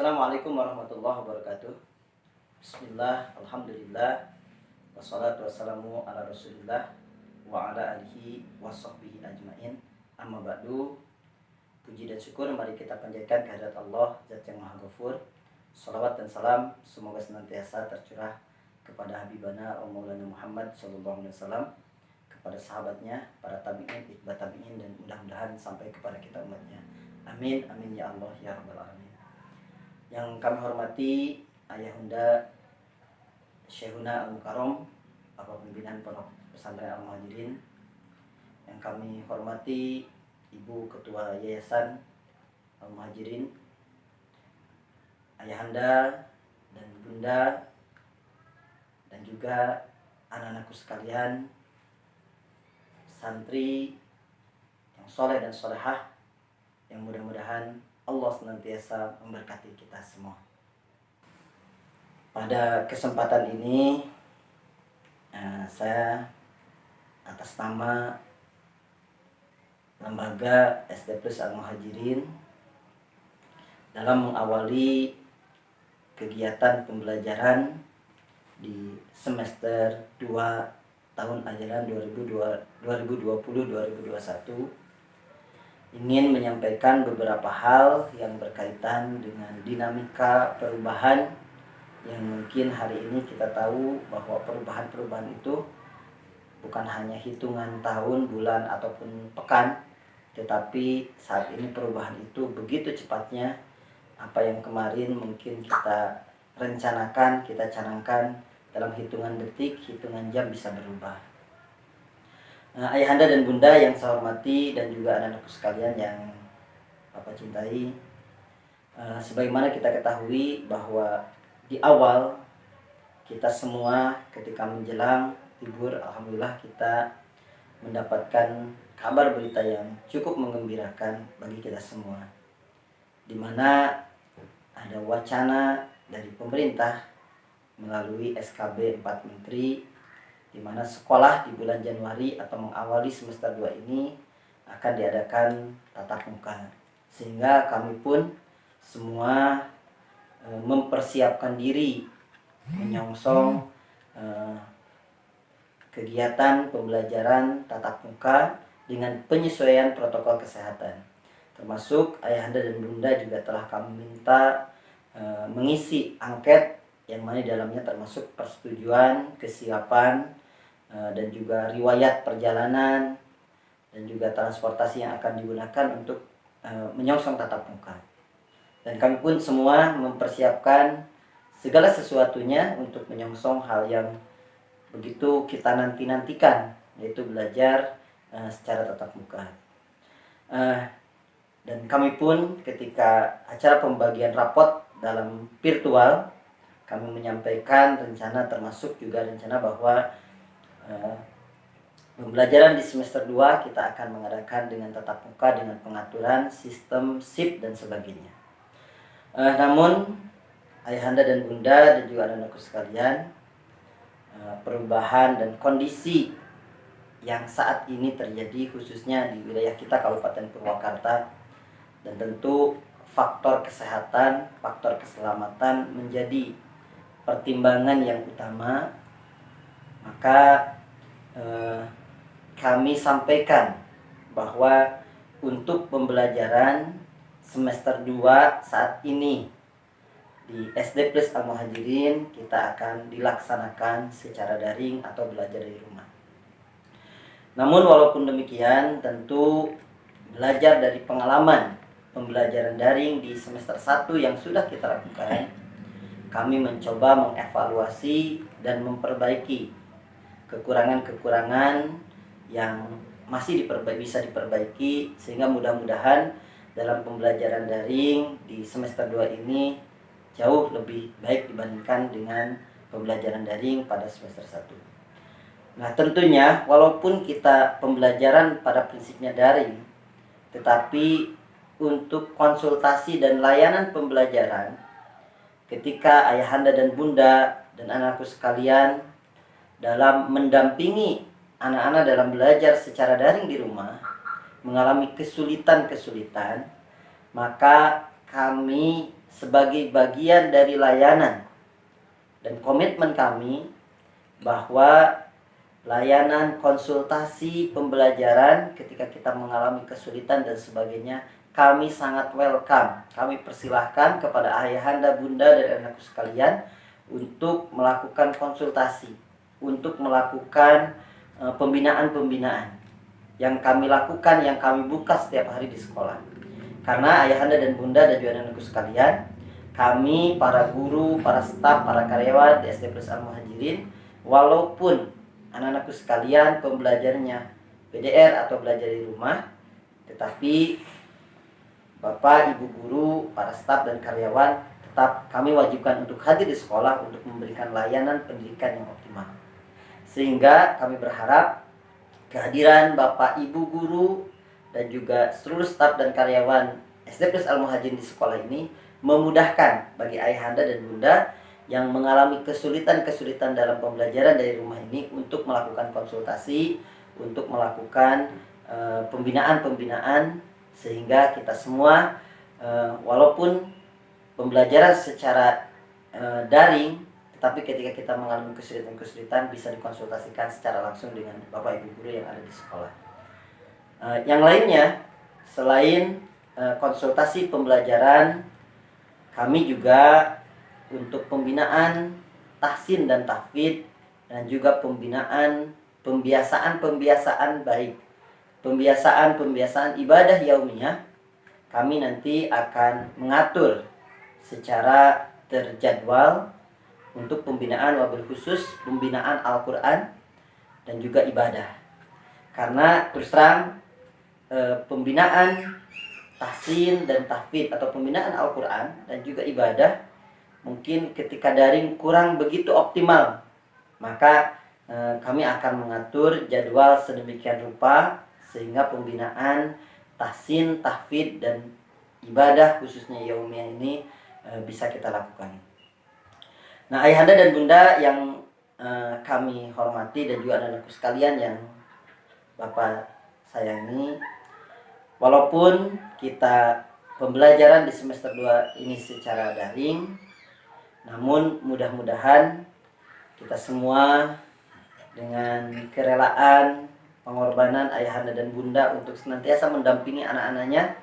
Assalamualaikum warahmatullahi wabarakatuh. Bismillah, alhamdulillah, wassalatu wassalamu ala rasulillah wa ala alihi wa sahbihi ajmain. Amma ba'du. Puji dan syukur mari kita panjatkan kehadirat Allah Zat yang Maha Ghafur. Salawat dan salam semoga senantiasa tercurah kepada Habibana Maulana Muhammad sallallahu alaihi wasallam, kepada sahabatnya, para tabi'in, itba tabi'in, dan mudah-mudahan sampai kepada kita umatnya. Amin, amin ya Allah ya rabbal alamin. Yang kami hormati Ayahanda Syekhuna Al-Mukarram, Bapak Pimpinan Pondok Pesantren Al-Muhajirin. Yang kami hormati Ibu Ketua Yayasan Al-Muhajirin, Ayahanda dan Bunda, dan juga anak-anakku sekalian, santri yang soleh dan solehah, yang mudah-mudahan Allah senantiasa memberkati kita semua. Pada kesempatan ini saya atas nama Lembaga SD Plus Al-Muhajirin dalam mengawali kegiatan pembelajaran di semester 2 tahun ajaran 2020-2021 ingin menyampaikan beberapa hal yang berkaitan dengan dinamika perubahan yang mungkin hari ini kita tahu bahwa perubahan-perubahan itu bukan hanya hitungan tahun, bulan, ataupun pekan, tetapi saat ini perubahan itu begitu cepatnya. Apa yang kemarin mungkin kita rencanakan, kita canangkan dalam hitungan detik, hitungan jam bisa berubah. Ayahanda dan Bunda yang saya hormati dan juga anak-anakku sekalian yang Bapak cintai, sebagaimana kita ketahui bahwa di awal kita semua ketika menjelang libur, alhamdulillah kita mendapatkan kabar berita yang cukup menggembirakan bagi kita semua, di mana ada wacana dari pemerintah melalui SKB 4 Menteri, di mana sekolah di bulan Januari atau mengawali semester 2 ini akan diadakan tatap muka. Sehingga kami pun semua mempersiapkan diri menyongsong kegiatan pembelajaran tatap muka dengan penyesuaian protokol kesehatan. Termasuk Ayahanda dan Bunda juga telah kami minta mengisi angket yang mana di dalamnya termasuk persetujuan, kesiapan, dan juga riwayat perjalanan dan juga transportasi yang akan digunakan untuk menyongsong tatap muka. Dan kami pun semua mempersiapkan segala sesuatunya untuk menyongsong hal yang begitu kita nantikan, yaitu belajar secara tatap muka. Dan kami pun ketika acara pembagian rapot dalam virtual, kami menyampaikan rencana, termasuk juga rencana bahwa pembelajaran di semester 2 kita akan mengadakan dengan tatap muka dengan pengaturan sistem shift dan sebagainya. Namun Ayahanda dan Bunda dan juga anak-anakku sekalian, perubahan dan kondisi yang saat ini terjadi khususnya di wilayah kita Kabupaten Purwakarta, dan tentu faktor kesehatan, faktor keselamatan menjadi pertimbangan yang utama, maka kami sampaikan bahwa untuk pembelajaran semester 2 saat ini di SD Plus Al-Muhajirin kita akan dilaksanakan secara daring atau belajar dari rumah. Namun walaupun demikian, tentu belajar dari pengalaman pembelajaran daring di semester 1 yang sudah kita lakukan, kami mencoba mengevaluasi dan memperbaiki kekurangan-kekurangan yang masih bisa diperbaiki, sehingga mudah-mudahan dalam pembelajaran daring di semester 2 ini jauh lebih baik dibandingkan dengan pembelajaran daring pada semester 1. Nah, tentunya walaupun kita pembelajaran pada prinsipnya daring, tetapi untuk konsultasi dan layanan pembelajaran ketika Ayahanda dan Bunda dan anakku sekalian dalam mendampingi anak-anak dalam belajar secara daring di rumah mengalami kesulitan-kesulitan, maka kami sebagai bagian dari layanan dan komitmen kami bahwa layanan konsultasi pembelajaran ketika kita mengalami kesulitan dan sebagainya, kami sangat welcome. Kami persilahkan kepada ayahanda, bunda, dan anakku sekalian untuk melakukan konsultasi, untuk melakukan pembinaan-pembinaan yang kami lakukan, yang kami buka setiap hari di sekolah. Karena ayahanda dan bunda dan juga anakku sekalian, kami para guru, para staf, para karyawan di SD Plus Al-Muhajirin, walaupun anak-anakku sekalian pembelajarnya PDR atau belajar di rumah, tetapi Bapak, Ibu guru, para staf dan karyawan tetap kami wajibkan untuk hadir di sekolah untuk memberikan layanan pendidikan yang optimal. Sehingga kami berharap kehadiran Bapak, Ibu guru dan juga seluruh staf dan karyawan SD Plus Al-Muhajirin di sekolah ini memudahkan bagi ayahanda dan bunda yang mengalami kesulitan-kesulitan dalam pembelajaran dari rumah ini untuk melakukan konsultasi, untuk melakukan pembinaan-pembinaan, sehingga kita semua walaupun pembelajaran secara daring, tetapi ketika kita mengalami kesulitan-kesulitan bisa dikonsultasikan secara langsung dengan Bapak Ibu guru yang ada di sekolah. Yang lainnya, selain konsultasi pembelajaran, kami juga untuk pembinaan tahsin dan tahfidz dan juga pembinaan pembiasaan baik, pembiasaan ibadah yaumiyah, kami nanti akan mengatur secara terjadwal untuk pembinaan wabil khusus, pembinaan Al-Quran dan juga ibadah. Karena terus terang pembinaan tahsin dan tahfidz atau pembinaan Al-Quran dan juga ibadah mungkin ketika daring kurang begitu optimal, maka kami akan mengatur jadwal sedemikian rupa sehingga pembinaan tahsin, tahfidz dan ibadah khususnya yaumiyah ini bisa kita lakukan. Nah, ayahanda dan bunda yang kami hormati dan juga anak-anakku sekalian yang Bapak sayangi, walaupun kita pembelajaran di semester 2 ini secara daring, namun mudah-mudahan kita semua dengan kerelaan, pengorbanan ayahanda dan bunda untuk senantiasa mendampingi anak-anaknya,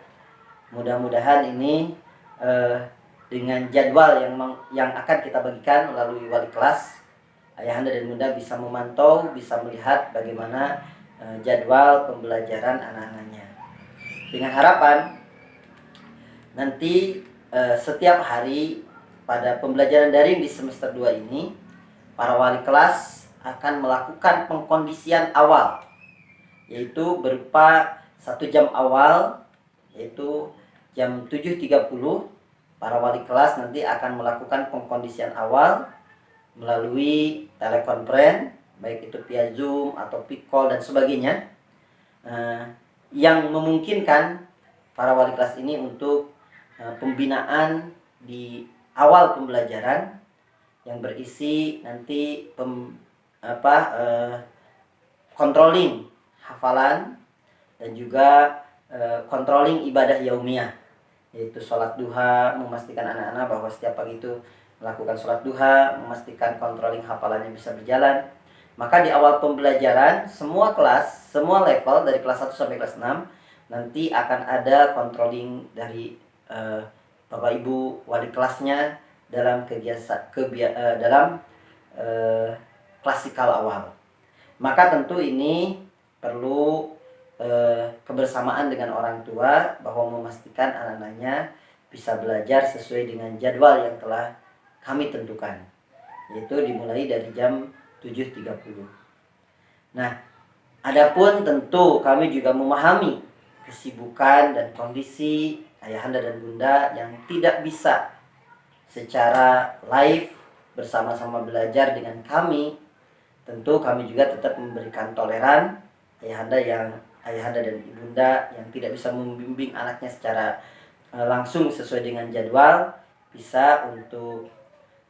mudah-mudahan ini dengan jadwal yang akan kita bagikan melalui wali kelas, ayahanda dan bunda bisa memantau, bisa melihat bagaimana jadwal pembelajaran anak-anaknya. Dengan harapan nanti setiap hari pada pembelajaran daring di semester 2 ini, para wali kelas akan melakukan pengkondisian awal, yaitu berupa 1 jam awal, yaitu jam 7.30. Para wali kelas nanti akan melakukan pengkondisian awal melalui telekonferensi, baik itu via Zoom atau Pic-Call dan sebagainya, yang memungkinkan para wali kelas ini untuk pembinaan di awal pembelajaran yang berisi nanti controlling hafalan dan juga controlling ibadah yaumiyah, yaitu sholat duha, memastikan anak-anak bahwa setiap pagi itu melakukan sholat duha, memastikan controlling hafalannya bisa berjalan. Maka di awal pembelajaran semua kelas, semua level dari kelas 1 sampai kelas 6 nanti akan ada controlling dari Bapak Ibu wali kelasnya dalam klasikal awal. Maka tentu ini perlu kebersamaan dengan orang tua bahwa memastikan anak-anaknya bisa belajar sesuai dengan jadwal yang telah kami tentukan, yaitu dimulai dari jam 7.30. Nah, adapun tentu kami juga memahami kesibukan dan kondisi ayahanda dan bunda yang tidak bisa secara live bersama-sama belajar dengan kami. Tentu kami juga tetap memberikan toleran ayahanda dan ibunda yang tidak bisa membimbing anaknya secara langsung sesuai dengan jadwal, bisa untuk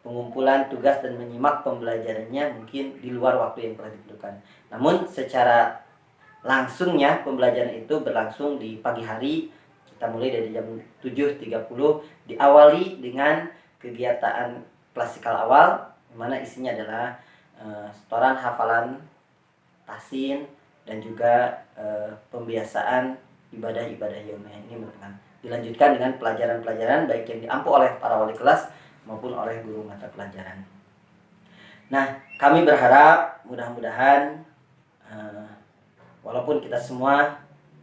pengumpulan tugas dan menyimak pembelajarannya mungkin di luar waktu yang telah ditentukan. Namun secara langsungnya pembelajaran itu berlangsung di pagi hari. Kita mulai dari jam 7.30, diawali dengan kegiatan klasikal awal, di mana isinya adalah setoran hafalan tasin dan juga pembiasaan ibadah-ibadah yaumiyah. Ini merupakan dilanjutkan dengan pelajaran-pelajaran baik yang diampu oleh para wali kelas maupun oleh guru mata pelajaran. Nah, kami berharap mudah-mudahan walaupun kita semua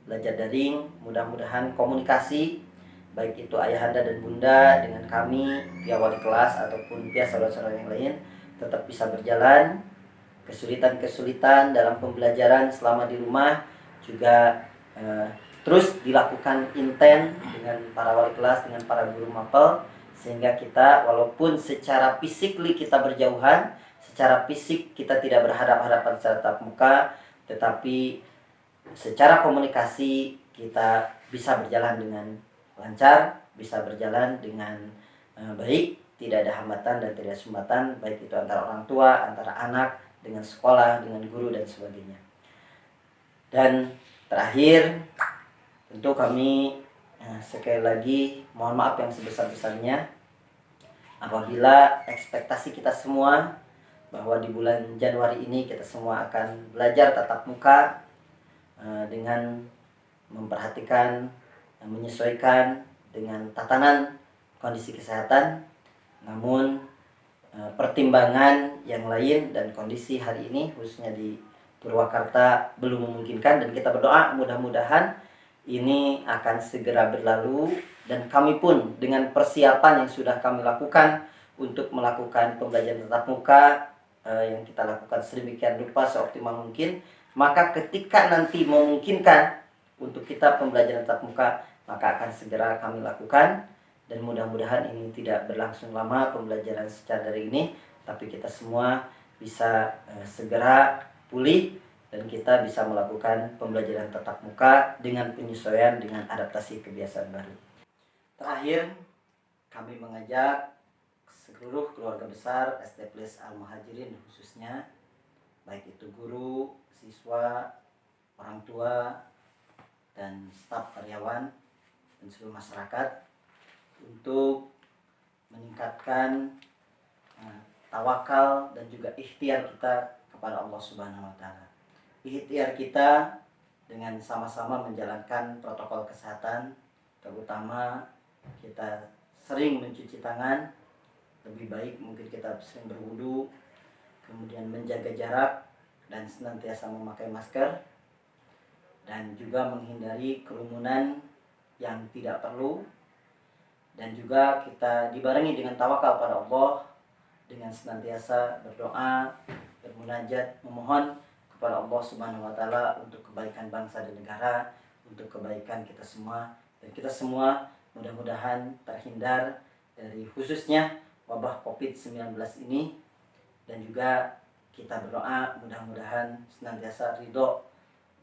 belajar daring, mudah-mudahan komunikasi baik itu ayahanda dan bunda dengan kami via wali kelas ataupun via saudara-saudara yang lain tetap bisa berjalan. Kesulitan-kesulitan dalam pembelajaran selama di rumah juga terus dilakukan intent dengan para wali kelas, dengan para guru mapel, sehingga kita walaupun secara physically kita berjauhan, secara fisik kita tidak berhadapan-hadapan secara tatap muka, tetapi secara komunikasi kita bisa berjalan dengan lancar, bisa berjalan dengan baik, tidak ada hambatan dan tidak ada sumbatan, baik itu antara orang tua, antara anak, dengan sekolah, dengan guru dan sebagainya. Dan terakhir, tentu kami sekali lagi mohon maaf yang sebesar-besarnya apabila ekspektasi kita semua bahwa di bulan Januari ini kita semua akan belajar tatap muka dengan memperhatikan, menyesuaikan dengan tatanan kondisi kesehatan. Namun pertimbangan yang lain dan kondisi hari ini khususnya di Purwakarta belum memungkinkan, dan kita berdoa mudah-mudahan ini akan segera berlalu, dan kami pun dengan persiapan yang sudah kami lakukan untuk melakukan pembelajaran tatap muka yang kita lakukan sedemikian rupa seoptimal mungkin, maka ketika nanti memungkinkan untuk kita pembelajaran tatap muka maka akan segera kami lakukan. Dan mudah-mudahan ini tidak berlangsung lama pembelajaran secara daring ini, tapi kita semua bisa segera pulih dan kita bisa melakukan pembelajaran tatap muka dengan penyesuaian dengan adaptasi kebiasaan baru. Terakhir, kami mengajak seluruh keluarga besar SD Plus Al-Muhajirin khususnya, baik itu guru, siswa, orang tua, dan staf karyawan dan seluruh masyarakat untuk meningkatkan tawakal dan juga ikhtiar kita kepada Allah Subhanahu wa taala. Ikhtiar kita dengan sama-sama menjalankan protokol kesehatan, terutama kita sering mencuci tangan, lebih baik mungkin kita sering berwudu, kemudian menjaga jarak dan senantiasa memakai masker, dan juga menghindari kerumunan yang tidak perlu. Dan juga kita dibarengi dengan tawakal pada Allah dengan senantiasa berdoa, bermunajat, memohon kepada Allah Subhanahu wa taala untuk kebaikan bangsa dan negara, untuk kebaikan kita semua, dan kita semua mudah-mudahan terhindar dari khususnya wabah Covid-19 ini, dan juga kita berdoa mudah-mudahan senantiasa ridho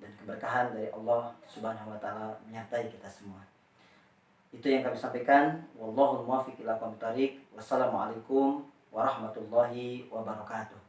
dan keberkahan dari Allah Subhanahu wa taala menyertai kita semua. Itu yang kami sampaikan. Wallahul muwaffiq ila aqwamit thoriq. Wassalamualaikum warahmatullahi wabarakatuh.